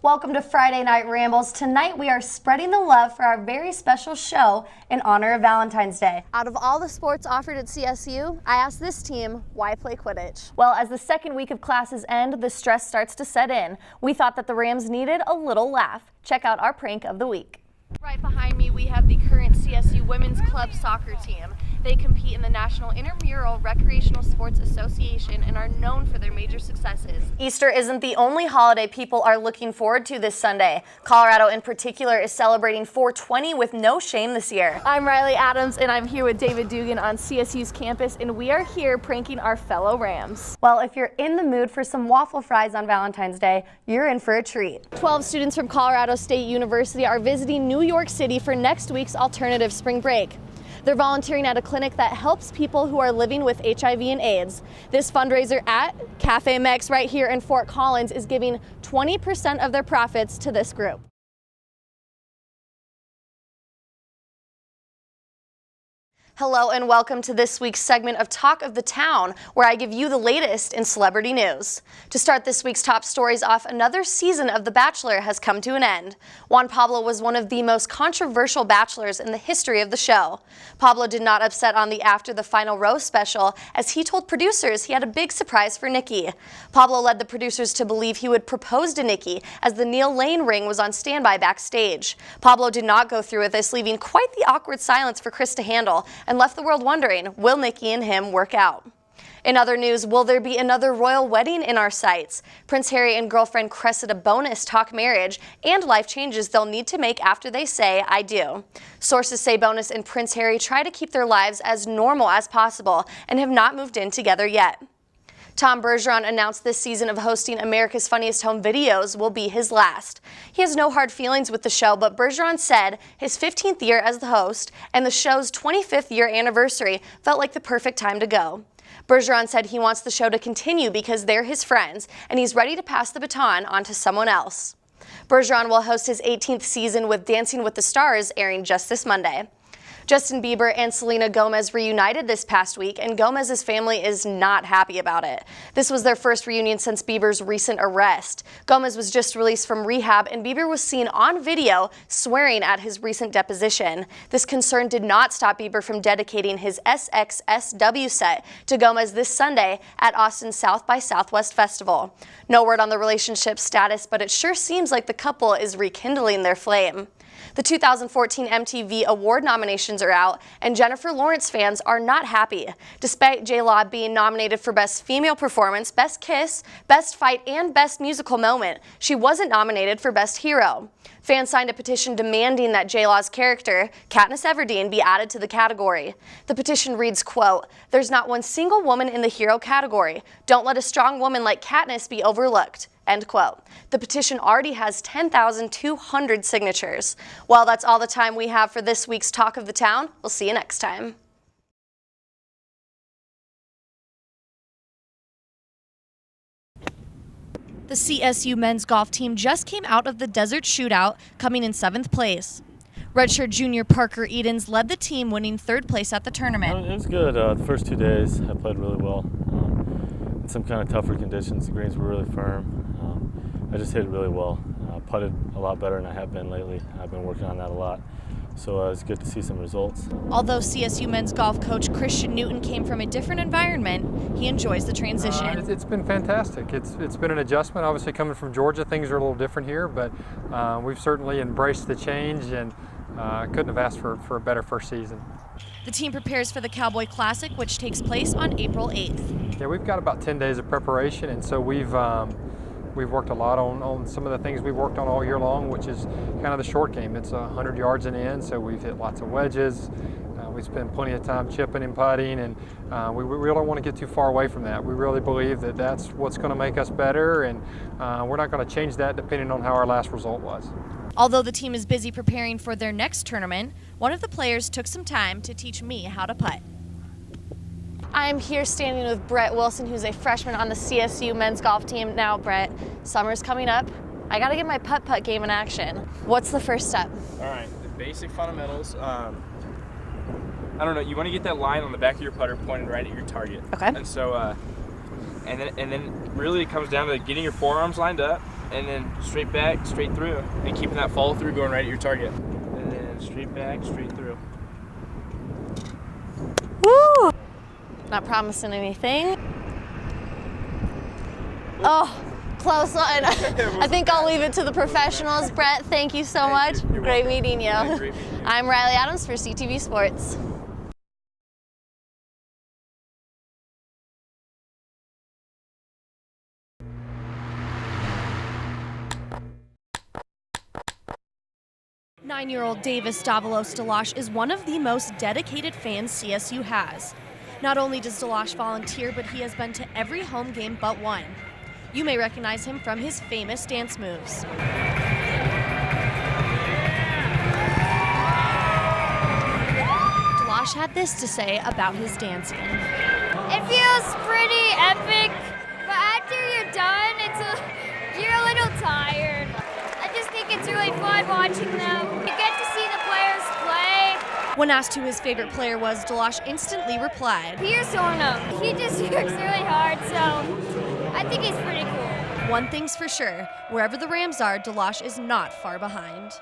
Welcome to Friday Night Rambles. Tonight we are spreading the love for our very special show in honor of Valentine's Day. Out of all the sports offered at CSU, I asked this team, why play Quidditch? Well, as the second week of classes end, the stress starts to set in. We thought that the Rams needed a little laugh. Check out our prank of the week. Right behind me we have the current CSU Women's Club soccer team. They compete in the National Intramural Recreational Sports Association and are known for their major successes. Easter isn't the only holiday people are looking forward to this Sunday. Colorado in particular is celebrating 420 with no shame this year. I'm Riley Adams and I'm here with David Dugan on CSU's campus, and we are here pranking our fellow Rams. Well, if you're in the mood for some waffle fries on Valentine's Day, you're in for a treat. 12 students from Colorado State University are visiting New York City for next week's alternative spring break. They're volunteering at a clinic that helps people who are living with HIV and AIDS. This fundraiser at Cafe Mex right here in Fort Collins is giving 20% of their profits to this group. Hello and welcome to this week's segment of Talk of the Town, where I give you the latest in celebrity news. To start this week's top stories off, another season of The Bachelor has come to an end. Juan Pablo was one of the most controversial bachelors in the history of the show. Pablo did not upset on the After the Final Rose special, as he told producers he had a big surprise for Nikki. Pablo led the producers to believe he would propose to Nikki, as the Neil Lane ring was on standby backstage. Pablo did not go through with this, leaving quite the awkward silence for Chris to handle, and left the world wondering, will Nikki and him work out? In other news, will there be another royal wedding in our sights? Prince Harry and girlfriend Cressida Bonus talk marriage and life changes they'll need to make after they say, I do. Sources say Bonus and Prince Harry try to keep their lives as normal as possible and have not moved in together yet. Tom Bergeron announced this season of hosting America's Funniest Home Videos will be his last. He has no hard feelings with the show, but Bergeron said his 15th year as the host and the show's 25th year anniversary felt like the perfect time to go. Bergeron said he wants the show to continue because they're his friends, and he's ready to pass the baton on to someone else. Bergeron will host his 18th season with Dancing with the Stars, airing just this Monday. Justin Bieber and Selena Gomez reunited this past week, and Gomez's family is not happy about it. This was their first reunion since Bieber's recent arrest. Gomez was just released from rehab, and Bieber was seen on video swearing at his recent deposition. This concern did not stop Bieber from dedicating his SXSW set to Gomez this Sunday at Austin's South by Southwest Festival. No word on the relationship status, but it sure seems like the couple is rekindling their flame. The 2014 MTV Award nominations are out, and Jennifer Lawrence fans are not happy. Despite J-Law being nominated for Best Female Performance, Best Kiss, Best Fight, and Best Musical Moment, she wasn't nominated for Best Hero. Fans signed a petition demanding that J-Law's character, Katniss Everdeen, be added to the category. The petition reads, quote, "There's not one single woman in the hero category. Don't let a strong woman like Katniss be overlooked." End quote. The petition already has 10,200 signatures. Well, that's all the time we have for this week's Talk of the Town. We'll see you next time. The CSU men's golf team just came out of the Desert Shootout, coming in 7th place. Redshirt junior Parker Edens led the team, winning 3rd place at the tournament. It was good. The first 2 days I played really well. In some kind of tougher conditions, the greens were really firm. I just hit it really well. Putted a lot better than I have been lately. I've been working on that a lot. So it's good to see some results. Although CSU men's golf coach Christian Newton came from a different environment, he enjoys the transition. It's been fantastic. It's been an adjustment. Obviously coming from Georgia, things are a little different here, but we've certainly embraced the change, and couldn't have asked for a better first season. The team prepares for the Cowboy Classic, which takes place on April 8th. Yeah, we've got about 10 days of preparation, and so we've worked a lot on some of the things we've worked on all year long, which is kind of the short game. It's 100 yards and in, so we've hit lots of wedges. We spend plenty of time chipping and putting, and we really don't want to get too far away from that. We really believe that that's what's going to make us better, and we're not going to change that depending on how our last result was. Although the team is busy preparing for their next tournament, one of the players took some time to teach me how to putt. I'm here standing with Brett Wilson, who's a freshman on the CSU men's golf team. Now, Brett, summer's coming up. I gotta get my putt-putt game in action. What's the first step? All right, the basic fundamentals. I don't know, you wanna get that line on the back of your putter pointed right at your target. Okay. And so, and then really it comes down to getting your forearms lined up, and then straight back, straight through, and keeping that follow through going right at your target. And then straight back, straight through. Woo! Not promising anything. Oh, close one. I think I'll leave it to the professionals. Brett, thank you so much. Great meeting you. Yeah, great meeting you. I'm Riley Adams for CTV Sports. Nine-year-old Davis Davalos Delash is one of the most dedicated fans CSU has. Not only does Delash volunteer, but he has been to every home game but one. You may recognize him from his famous dance moves. Delash had this to say about his dancing. It feels pretty epic, but after you're done, you're a little tired. I just think it's really fun watching them. You get to see the players play. When asked who his favorite player was, Delash instantly replied, Pierce Orno, he just works really hard, so I think he's pretty cool. "One thing's for sure, wherever the Rams are, Delash is not far behind."